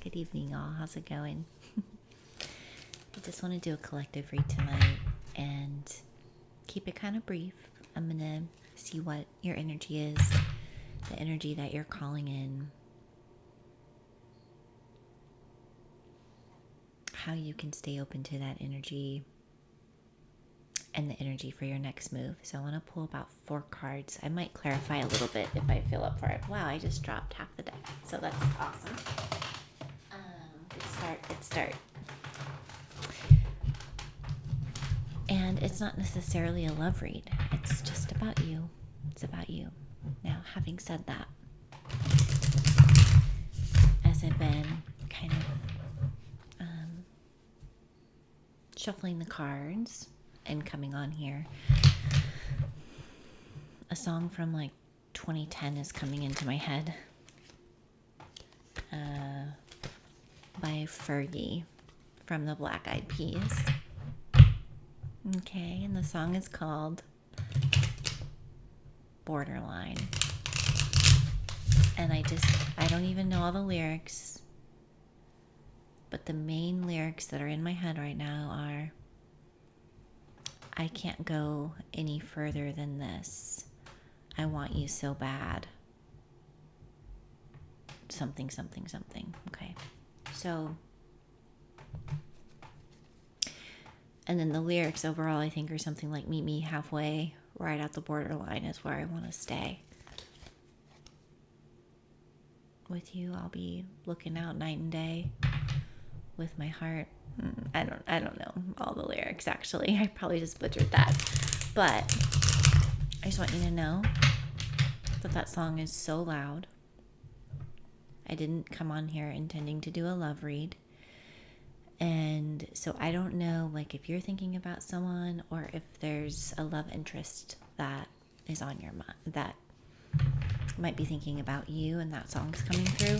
Good evening, all. How's it going? I just want to do a collective read tonight and keep it kind of brief. I'm going to see what your energy is, the energy that you're calling in, how you can stay open to that energy, and the energy for your next move. So I want to pull about 4 cards. I might clarify a little bit if I feel up for it. Wow, I just dropped half the deck. So that's awesome. Good start. And it's not necessarily a love read. It's just about you. It's about you. Now, having said that, as I've been kind of shuffling the cards and coming on here, a song from like 2010 is coming into my head by Fergie from the Black Eyed Peas. Okay, and the song is called Borderline. And I don't even know all the lyrics, but the main lyrics that are in my head right now are, I can't go any further than this. I want you so bad. Something. Okay. So, and then the lyrics overall, I think, are something like, meet me halfway, right at the borderline is where I want to stay. With you, I'll be looking out night and day with my heart. I don't know all the lyrics, actually. I probably just butchered that. But I just want you to know that song is so loud. I didn't come on here intending to do a love read. And so I don't know, like, if you're thinking about someone or if there's a love interest that is on your mind that might be thinking about you and that song's coming through.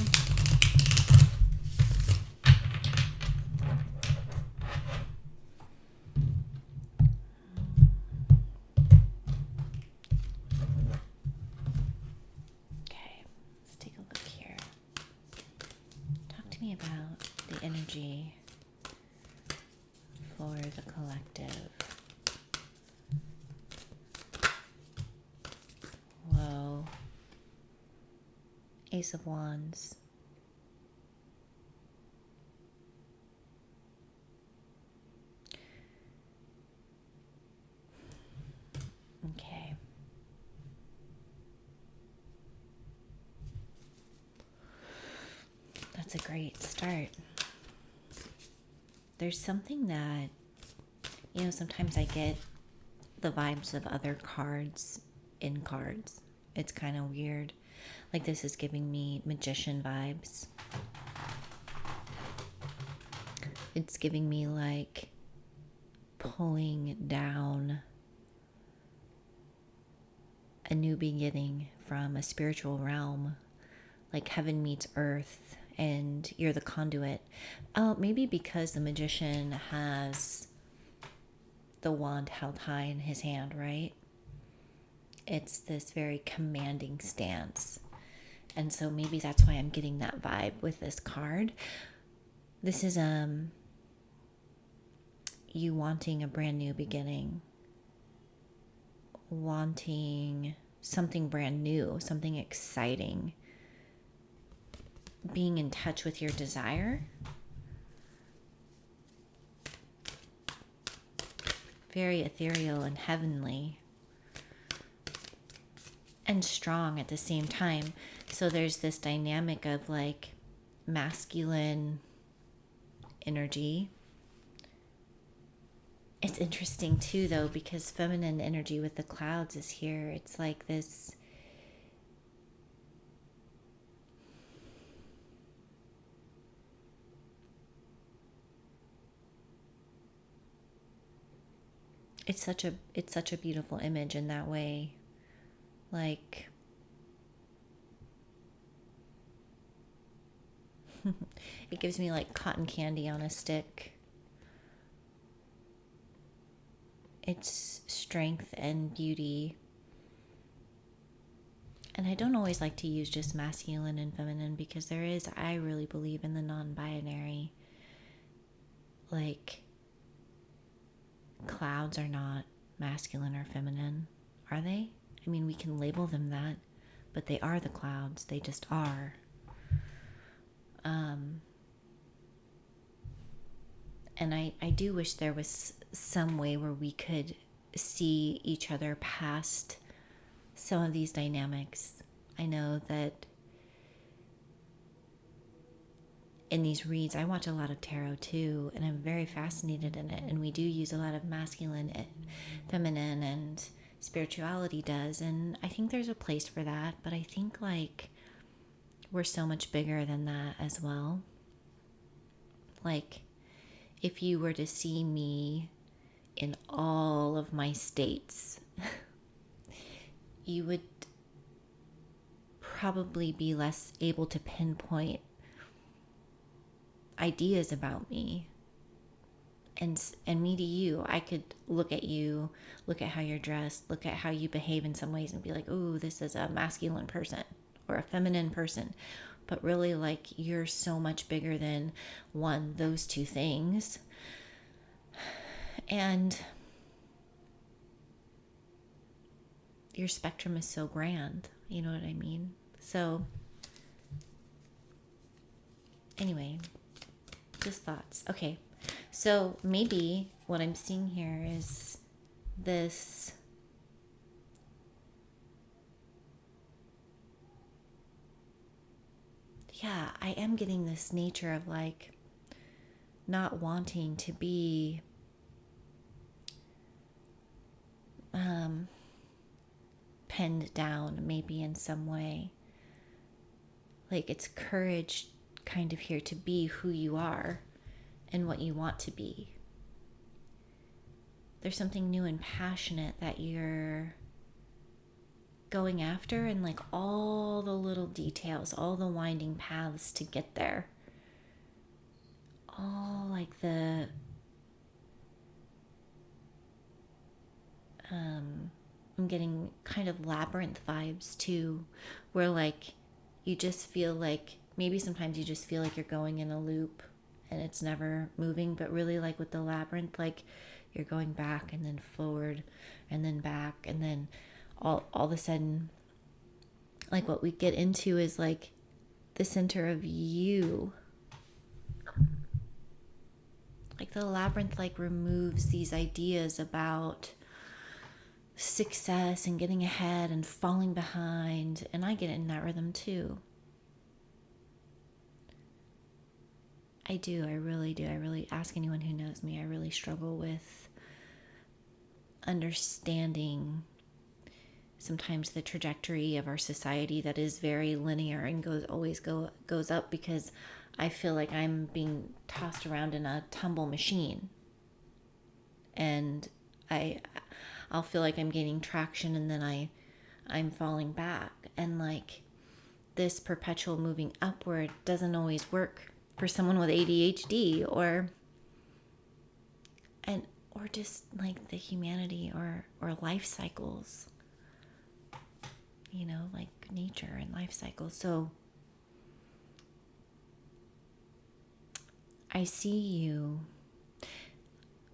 Okay, let's take a look here. Talk to me about the energy for the collective. Whoa. Ace of Wands. Okay. That's a great start. There's something that, sometimes I get the vibes of other cards in cards. It's kind of weird. Like, this is giving me magician vibes. It's giving me like pulling down a new beginning from a spiritual realm, like heaven meets earth, and you're the conduit. Maybe because the magician has the wand held high in his hand, right? It's this very commanding stance. And so maybe that's why I'm getting that vibe with this card. This is you wanting a brand new beginning, wanting something brand new, something exciting, being in touch with your desire. Very ethereal and heavenly and strong at the same time. So there's this dynamic of like masculine energy. It's interesting too, though, because feminine energy with the clouds is here. It's like this. It's such a beautiful image in that way. Like, it gives me like cotton candy on a stick. It's strength and beauty And I don't always like to use just masculine and feminine, because I really believe in the non-binary. Like, clouds are not masculine or feminine, are they? I mean, we can label them that, but they are the clouds. They just are. And I do wish there was some way where we could see each other past some of these dynamics. I know that in these reads, I watch a lot of tarot too, and I'm very fascinated in it. And we do use a lot of masculine, feminine, and spirituality does. And I think there's a place for that, but I think like we're so much bigger than that as well. Like, if you were to see me in all of my states, you would probably be less able to pinpoint ideas about me. And me to you, I could look at you, look at how you're dressed, look at how you behave in some ways and be like, oh, this is a masculine person or a feminine person. But really, like, you're so much bigger than those two things. And your spectrum is so grand. You know what I mean? So, anyway, just thoughts. Okay, so maybe what I'm seeing here is this I am getting this nature of like not wanting to be pinned down maybe in some way. Like, it's courage kind of here to be who you are and what you want to be. There's something new and passionate that you're going after, and like all the little details, all the winding paths to get there, all like the I'm getting kind of labyrinth vibes too, where like you just feel like, maybe sometimes you just feel like you're going in a loop and it's never moving, but really like with the labyrinth, like you're going back and then forward and then back, and then all of a sudden, like what we get into is like the center of you. Like the labyrinth like removes these ideas about success and getting ahead and falling behind, and I get in that rhythm too. I do, I really do. I really, ask anyone who knows me, I really struggle with understanding sometimes the trajectory of our society that is very linear and goes up, because I feel like I'm being tossed around in a tumble machine, and I'll feel like I'm gaining traction, and then I'm falling back, and like this perpetual moving upward doesn't always work for someone with ADHD or just like the humanity or life cycles, you know, like nature and life cycles. So I see you,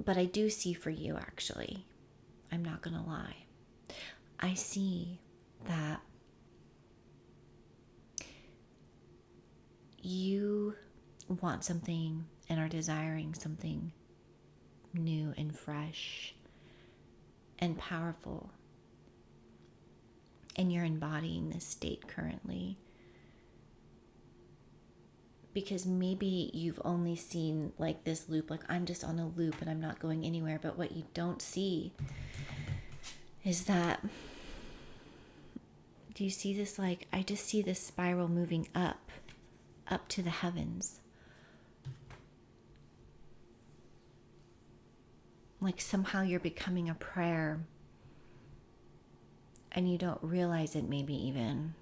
but I do see for you, actually. I'm not gonna lie. I see that you want something and are desiring something new and fresh and powerful, and you're embodying this state currently, because maybe you've only seen like this loop, like I'm just on a loop and I'm not going anywhere. But what you don't see is that, do you see this? Like, I just see this spiral moving up to the heavens. Like somehow you're becoming a prayer and you don't realize it, maybe even.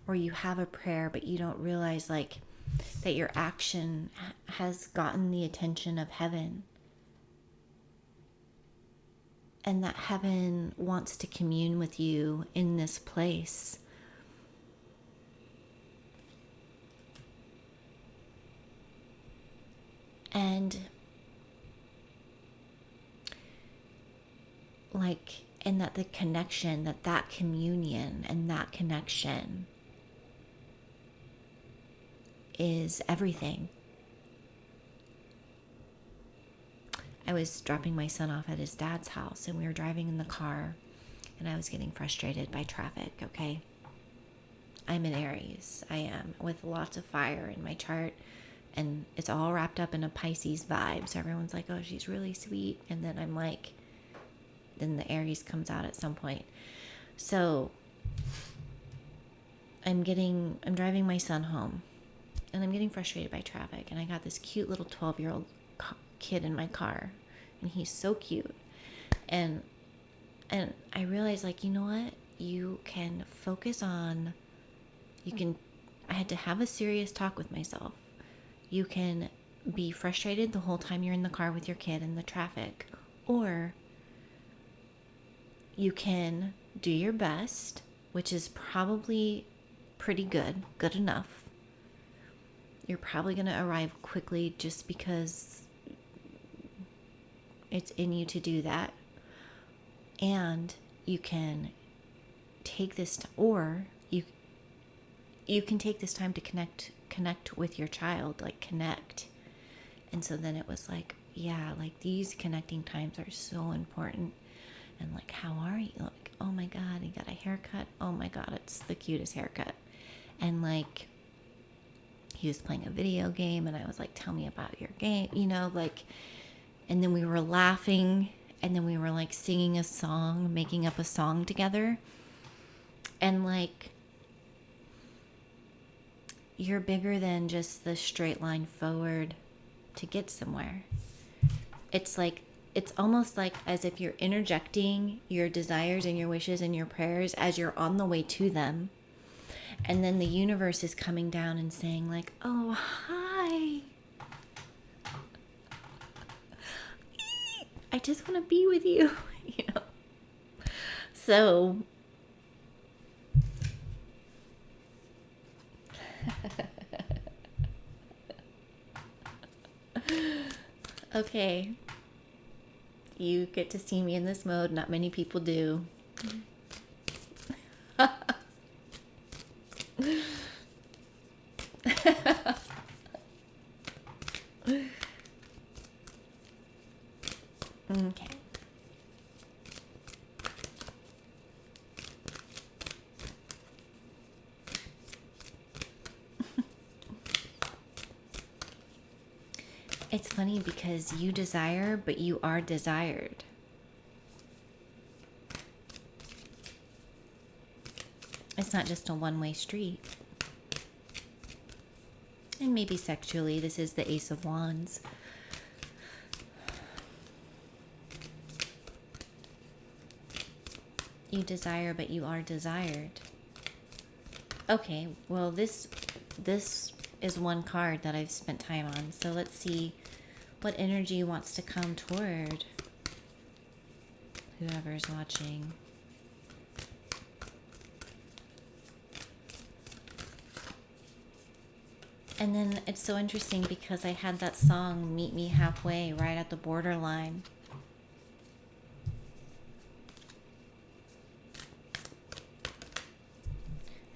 Or you have a prayer, but you don't realize like that your action has gotten the attention of heaven. and that heaven wants to commune with you in this place. And and that the connection, that communion and that connection is everything. I was dropping my son off at his dad's house, and we were driving in the car, and I was getting frustrated by traffic, okay? I'm an Aries. I am, with lots of fire in my chart, and it's all wrapped up in a Pisces vibe. So everyone's like, oh, she's really sweet. And then I'm like, then the Aries comes out at some point. So I'm driving my son home, and I'm getting frustrated by traffic. And I got this cute little 12-year-old kid in my car, and he's so cute. And I realized, like, you know what? You can focus on, I had to have a serious talk with myself. You can be frustrated the whole time you're in the car with your kid in the traffic, or you can do your best, which is probably pretty good enough. You're probably going to arrive quickly just because it's in you to do that. And you can take this, or you can take this time to connect with your child, like connect. And so then it was like, yeah, like these connecting times are so important. And like, how are you? Like, oh my God, he got a haircut. Oh my God, it's the cutest haircut. And like, he was playing a video game, and I was like, tell me about your game, like, and then we were laughing, and then we were like singing a song, making up a song together. And like, you're bigger than just the straight line forward to get somewhere. It's almost like as if you're interjecting your desires and your wishes and your prayers as you're on the way to them. And then the universe is coming down and saying like, oh, hi. I just want to be with you, So okay. You get to see me in this mode. Not many people do. Okay. It's funny because you desire, but you are desired. It's not just a one-way street. And maybe sexually, this is the Ace of Wands. You desire, but you are desired. Okay, well, this is one card that I've spent time on. So let's see what energy wants to come toward whoever's watching. And then it's so interesting because I had that song, Meet Me Halfway, right at the borderline.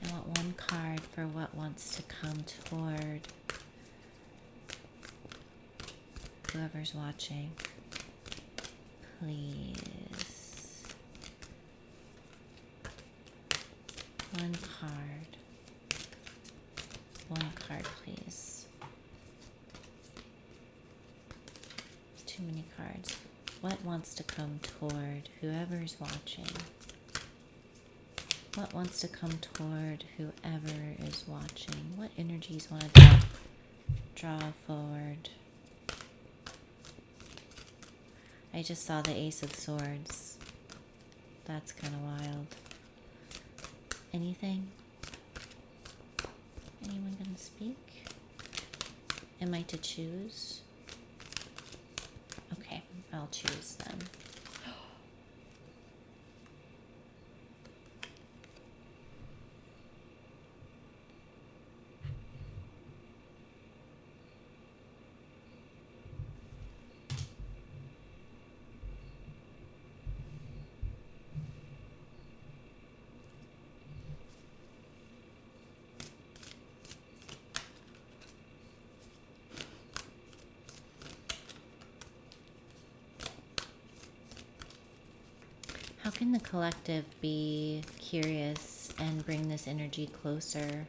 I want one card for what wants to come toward whoever's watching. Please. One card. One card, please. Too many cards. What wants to come toward whoever's watching? What wants to come toward whoever is watching? What energies want to draw forward? I just saw the Ace of Swords. That's kind of wild. Anything? Anyone gonna speak? Am I to choose? Okay, I'll choose them. can the collective be curious and bring this energy closer?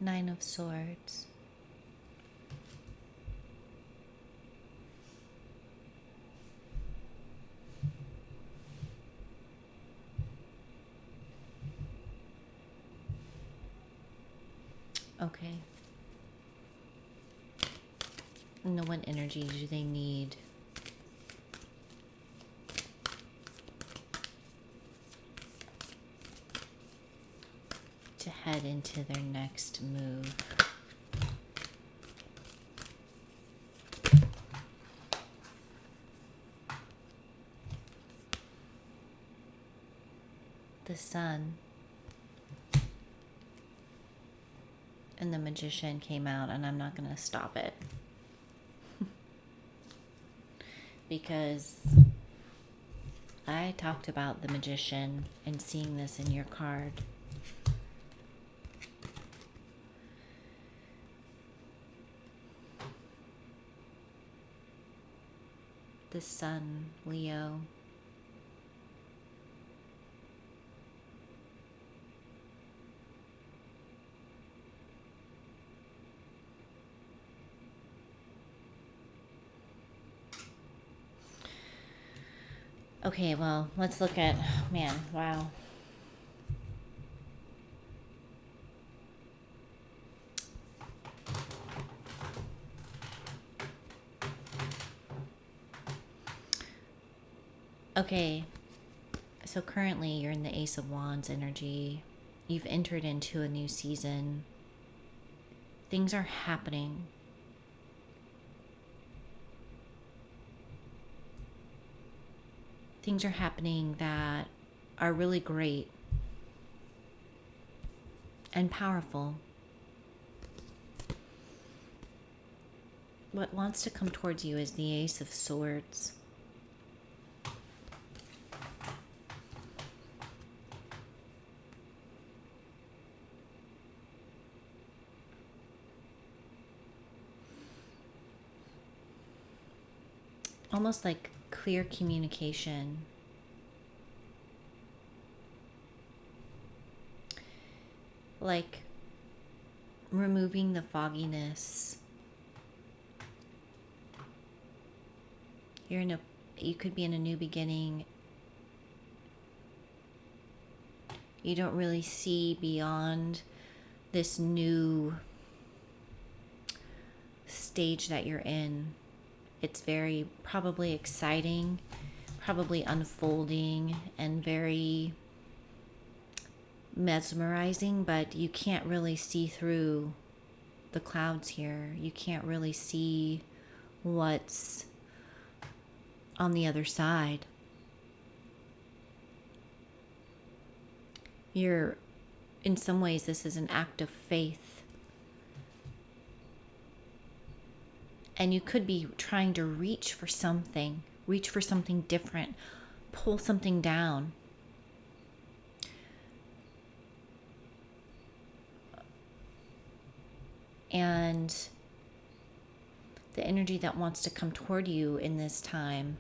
Nine of Swords. Okay. And what energy do they need? To head into their next move. The Sun and the Magician came out, and I'm not going to stop it because I talked about the Magician and seeing this in your card. The Sun, Leo. Okay, well, let's look at, man, wow. Okay, so currently you're in the Ace of Wands energy. You've entered into a new season. Things are happening. Things are happening that are really great and powerful. What wants to come towards you is the Ace of Swords. Almost like clear communication. Like removing the fogginess. You could be in a new beginning. You don't really see beyond this new stage that you're in. It's very probably exciting, probably unfolding, and very mesmerizing, but you can't really see through the clouds here. You can't really see what's on the other side. In some ways, this is an act of faith. And you could be trying to reach for something different, pull something down. And the energy that wants to come toward you in this time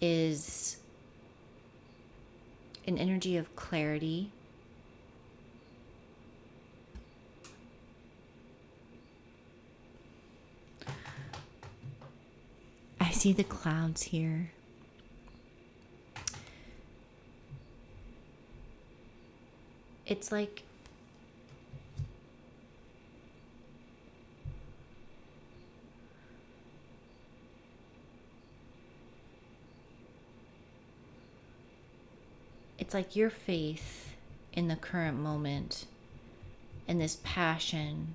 is an energy of clarity. I see the clouds here. It's like your faith in the current moment and this passion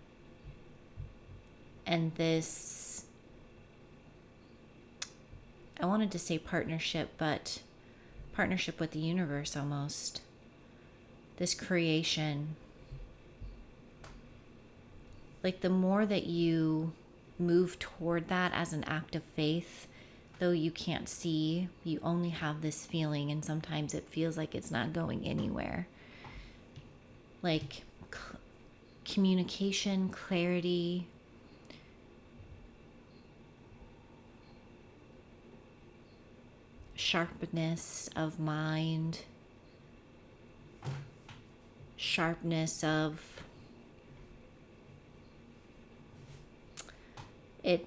and this I wanted to say partnership, but partnership with the universe almost. This creation. Like the more that you move toward that as an act of faith, though you can't see, you only have this feeling, and sometimes it feels like it's not going anywhere. Like communication, clarity, sharpness of mind, sharpness of it,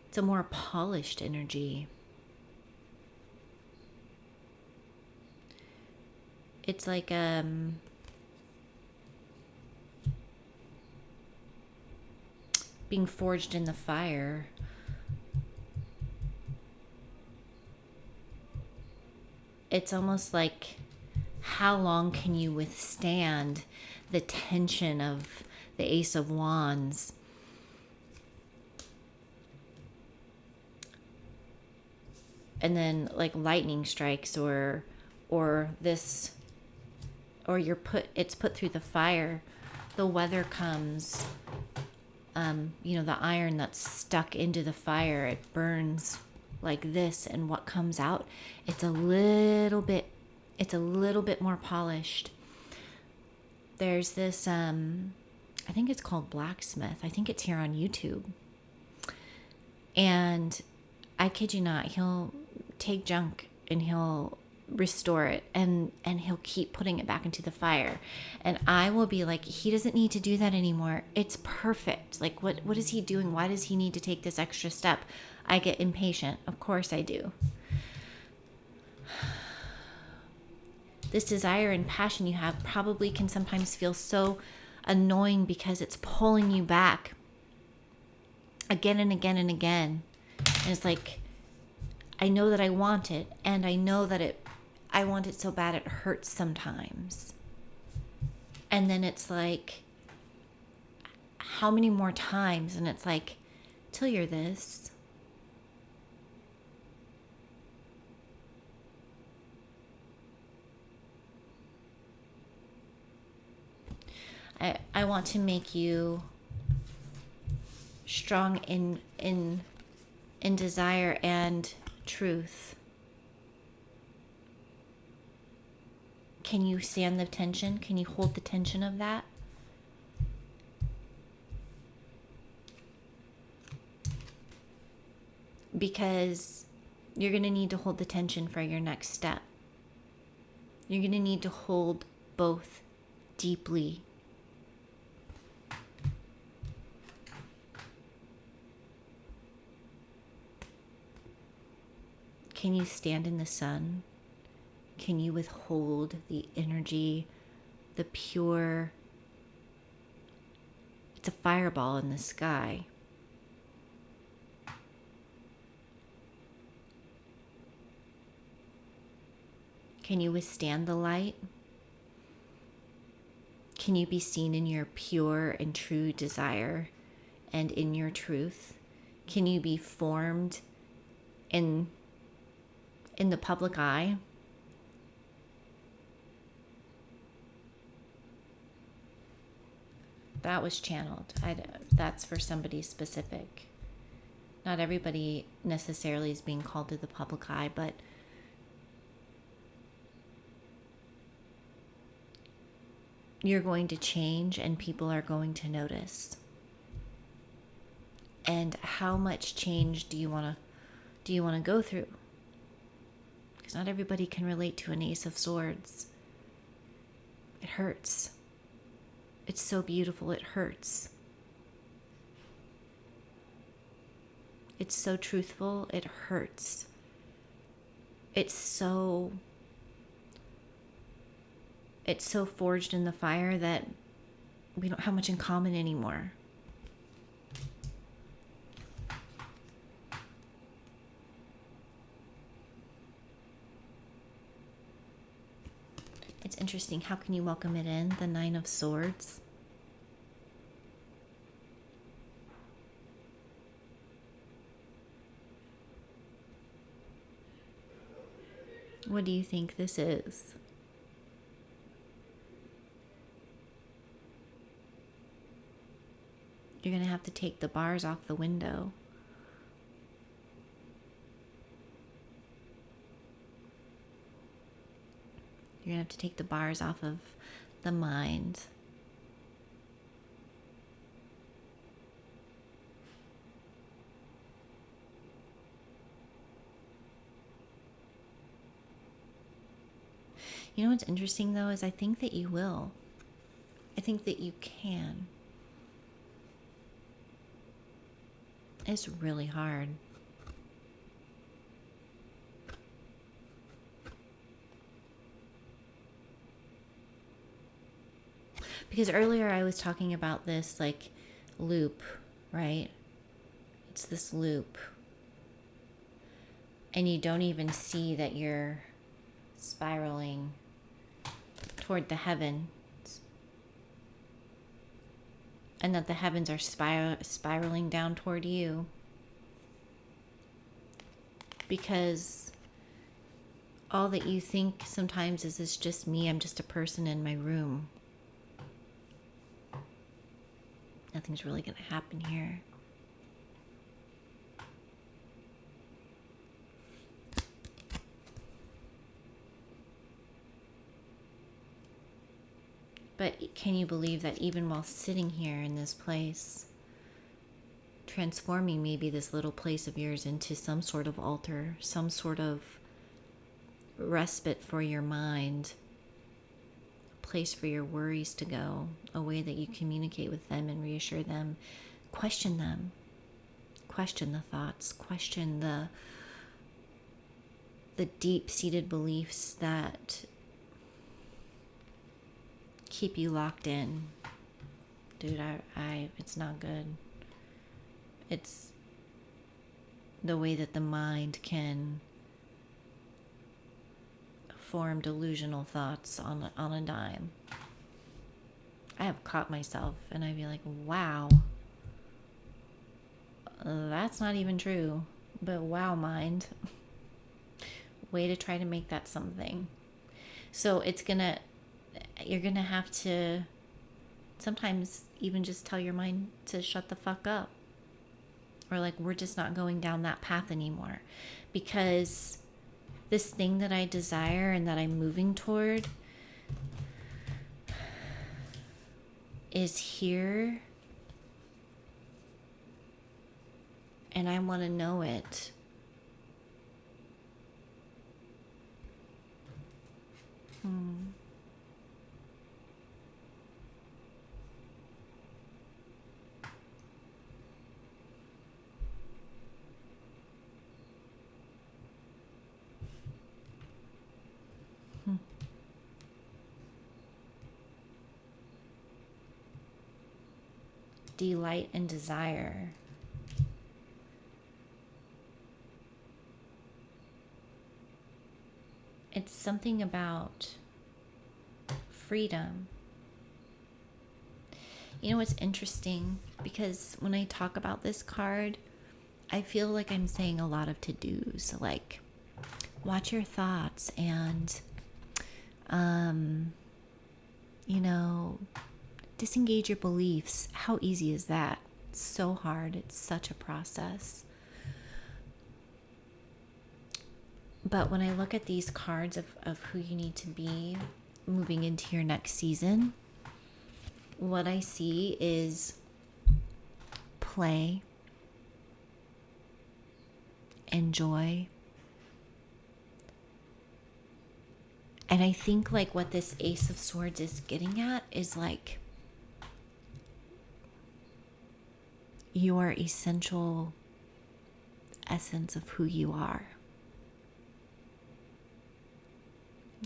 it's a more polished energy. It's like being forged in the fire. It's almost like, how long can you withstand the tension of the Ace of Wands? And then like lightning strikes, or this, or it's put through the fire. The weather comes, the iron that's stuck into the fire, it burns like this, and what comes out, it's a little bit more polished. There's this, I think it's called Blacksmith. I think it's here on YouTube. And I kid you not, he'll take junk and he'll restore it, and he'll keep putting it back into the fire. And I will be like, he doesn't need to do that anymore. It's perfect. Like, what is he doing? Why does he need to take this extra step? I get impatient. Of course I do. This desire and passion you have probably can sometimes feel so annoying because it's pulling you back again and again and again. And it's like, I know that I want it, and I know that I want it so bad it hurts sometimes. And then it's like, how many more times? And it's like, till you're this. I want to make you strong in desire and truth. Can you stand the tension? Can you hold the tension of that? Because you're going to need to hold the tension for your next step. You're going to need to hold both deeply. Can you stand in the sun? Can you withhold the energy, the pure, it's a fireball in the sky. Can you withstand the light? Can you be seen in your pure and true desire and in your truth? Can you be formed in the public eye? That was channeled. That's for somebody specific. Not everybody necessarily is being called to the public eye, but you're going to change and people are going to notice. And how much change do you want to go through? Because not everybody can relate to an Ace of Swords. It hurts. It's so beautiful, it hurts. It's so truthful, it hurts. It's so forged in the fire that we don't have much in common anymore. It's interesting. How can you welcome it in? The Nine of Swords. What do you think this is? You're going to have to take the bars off the window. You're going to have to take the bars off of the mind. You know what's interesting though is I think that you will. I think that you can. It's really hard. Because earlier I was talking about this like loop, right? It's this loop. And you don't even see that you're spiraling toward the heavens. And that the heavens are spiraling down toward you. Because all that you think sometimes is it's just me. I'm just a person in my room. Nothing's really going to happen here. But can you believe that even while sitting here in this place, transforming maybe this little place of yours into some sort of altar, some sort of respite for your mind, a place for your worries to go, a way that you communicate with them and reassure them, question the thoughts, question the deep-seated beliefs that keep you locked in. Dude, it's not good. It's the way that the mind can form delusional thoughts on a dime. I have caught myself and I'd be like, wow, that's not even true. But wow, mind. Way to try to make that something. So you're gonna have to sometimes even just tell your mind to shut the fuck up. Or like, we're just not going down that path anymore. Because this thing that I desire and that I'm moving toward is here. And I want to know it. Delight and desire. It's something about freedom. You know what's interesting? Because when I talk about this card, I feel like I'm saying a lot of to-dos, like watch your thoughts and, disengage your beliefs. How easy is that? It's so hard. It's such a process. But when I look at these cards of who you need to be moving into your next season, what I see is play, enjoy. And I think like what this Ace of Swords is getting at is like your essential essence of who you are.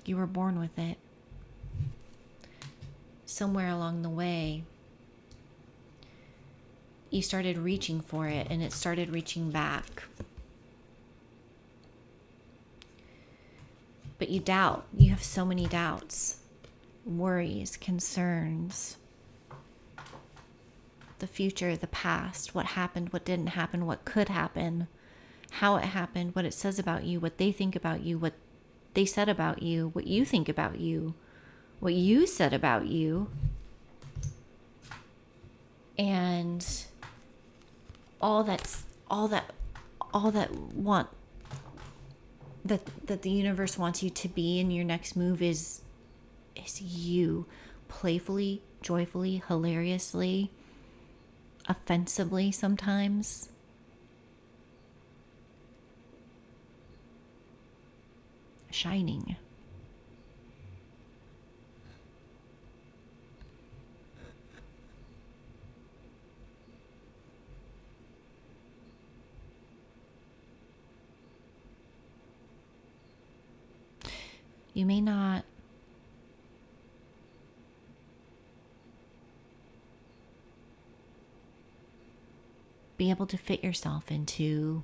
You were born with it. Somewhere along the way, you started reaching for it and it started reaching back. But you doubt. You have so many doubts, worries, concerns. The future, the past, what happened, what didn't happen, what could happen, how it happened, what it says about you, what they think about you, what they said about you, what you think about you, what you said about you, and all that want that the universe wants you to be in your next move is you, playfully, joyfully, hilariously, offensively sometimes. Shining. You may not be able to fit yourself into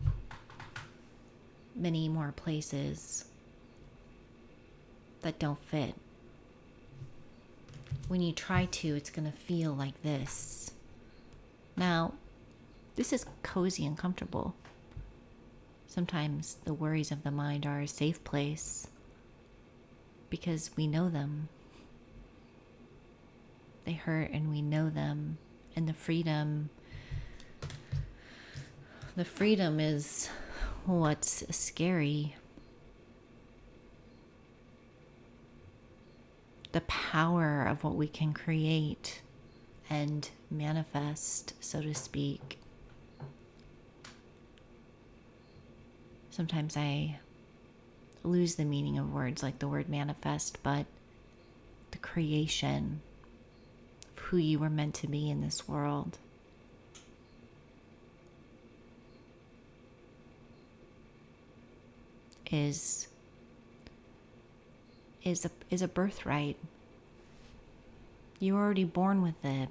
many more places that don't fit. When you try to, it's going to feel like this. Now, this is cozy and comfortable. Sometimes the worries of the mind are a safe place because we know them. They hurt and we know them. And the freedom is what's scary. The power of what we can create and manifest, so to speak. Sometimes I lose the meaning of words like the word manifest, but the creation of who you were meant to be in this world. Is a birthright. You're already born with it.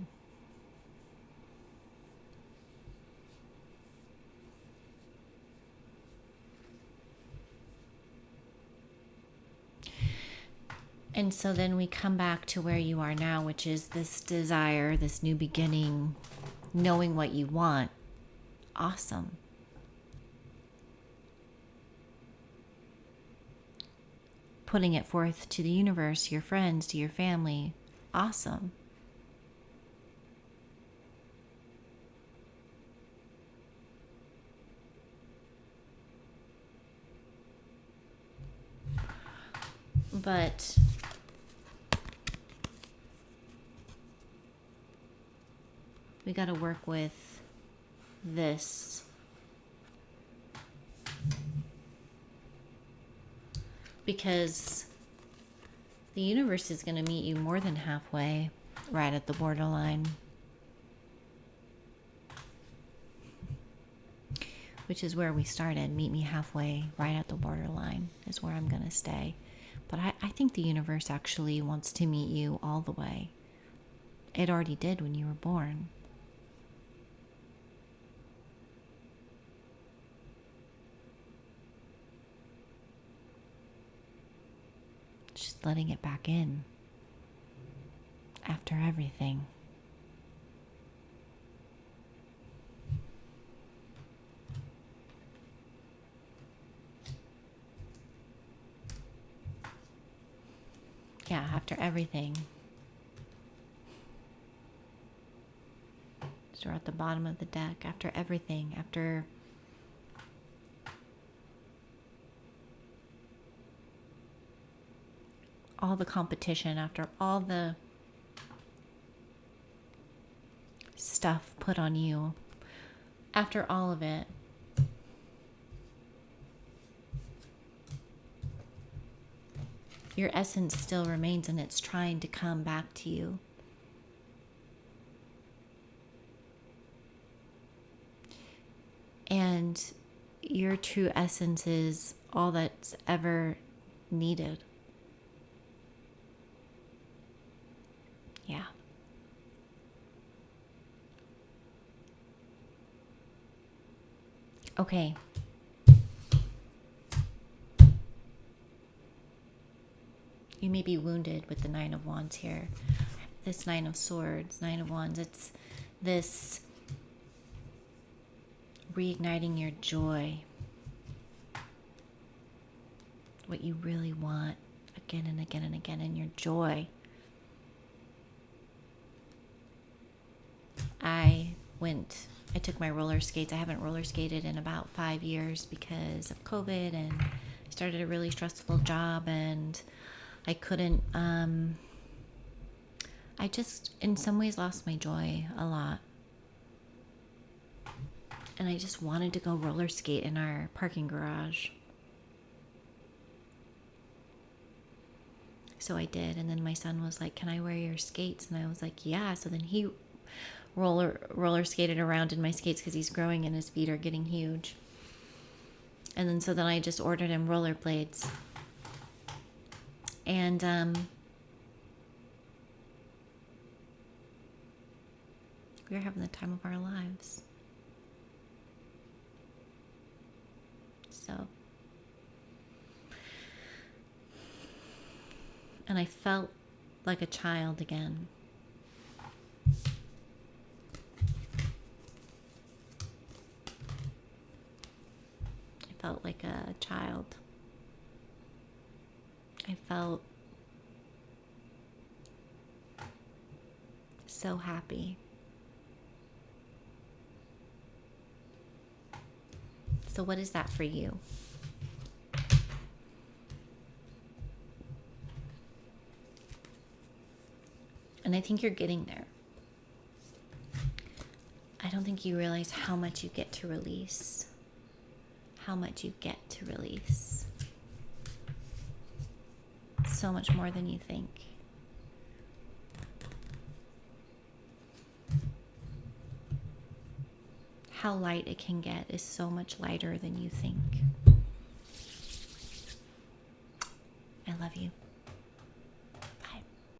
And so then we come back to where you are now, which is this desire, this new beginning, knowing what you want. Awesome. Putting it forth to the universe, to your friends, to your family. Awesome. But we got to work with this. Because the universe is going to meet you more than halfway, right at the borderline. Which is where we started. Meet me halfway, right at the borderline is where I'm going to stay. But I think the universe actually wants to meet you all the way. It already did when you were born. Just letting it back in after everything. Yeah, after everything. So we're at the bottom of the deck. After everything. After all the competition. After all the stuff put on you. After all of it. Your essence still remains and it's trying to come back to you. And your true essence is all that's ever needed. Yeah. Okay. You may be wounded with the Nine of Wands here. This Nine of Swords, Nine of Wands, it's this reigniting your joy. what you really want again and again and again, and your joy. I took my roller skates. I haven't roller skated in about 5 years because of COVID, and I started a really stressful job, and I couldn't, I just in some ways lost my joy a lot. And I just wanted to go roller skate in our parking garage. So I did, and then my son was like, "Can I wear your skates?" And I was like, "Yeah." So then he roller skated around in my skates because he's growing and his feet are getting huge. And then I just ordered him rollerblades. And we were having the time of our lives. So, and I felt like a child again. I felt like a child. I felt so happy. So what is that for you? And I think you're getting there. I don't think you realize how much you get to release. How much you get to release. So much more than you think. How light it can get is so much lighter than you think. I love you.